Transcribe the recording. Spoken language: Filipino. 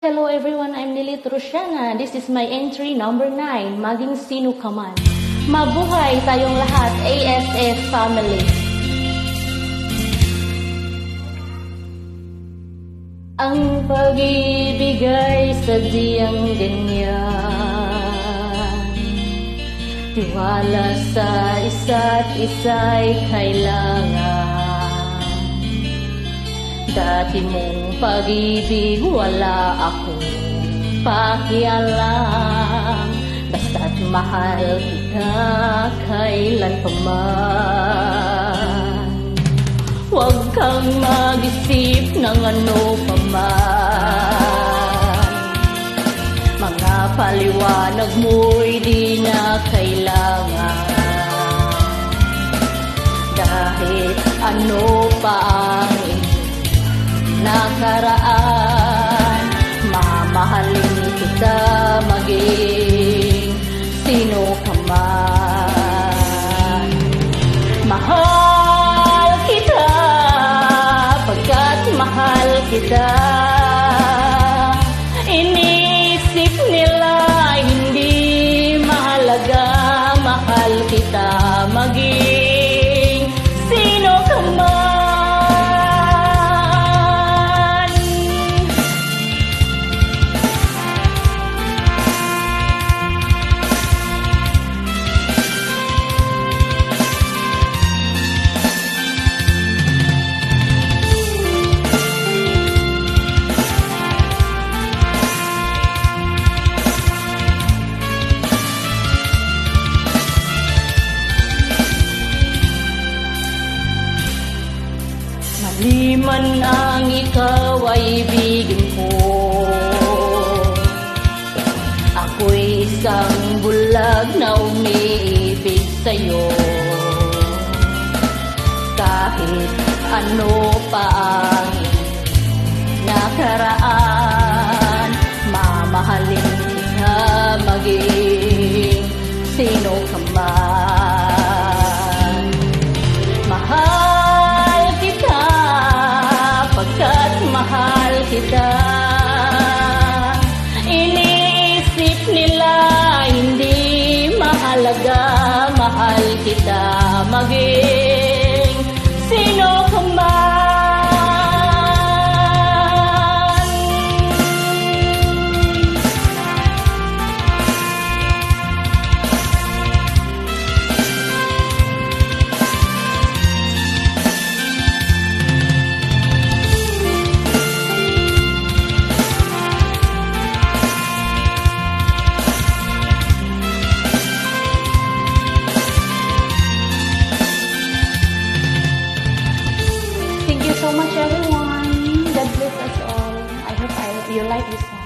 Hello everyone, I'm Lily Trusiana. This is my entry number 9, Maging Sino Ka Man. Mabuhay tayong lahat, ASF family. Ang pag-ibig ay sadyang ganyan. Tiwala sa isa't isa'y kailangan. Dati mong pag-ibig, wala akong pakialam. Basta't mahal kita kailan pa man. Huwag kang mag-isip ng ano pa man. Mga paliwanag mo'y di na kailangan. Kahit ano pa ang nakaraan, mamahalin kita maging sino ka man. Mahal kita pagkat mahal kita. Inisip nila hindi mahalaga, mahal kita maging sino ka man. Di man ang ikaw ay ibigin ko, ako'y isang bulag na umiibig sa'yo. Kahit ano pa ang nakaraan, mamahalin kita maging sino ka man. Mahal kita pagkat mahal kita. Inisip nila hindi mahalaga, mahal kita maging sino ka man. Thank you so much everyone. God bless us all. I hope you like this one.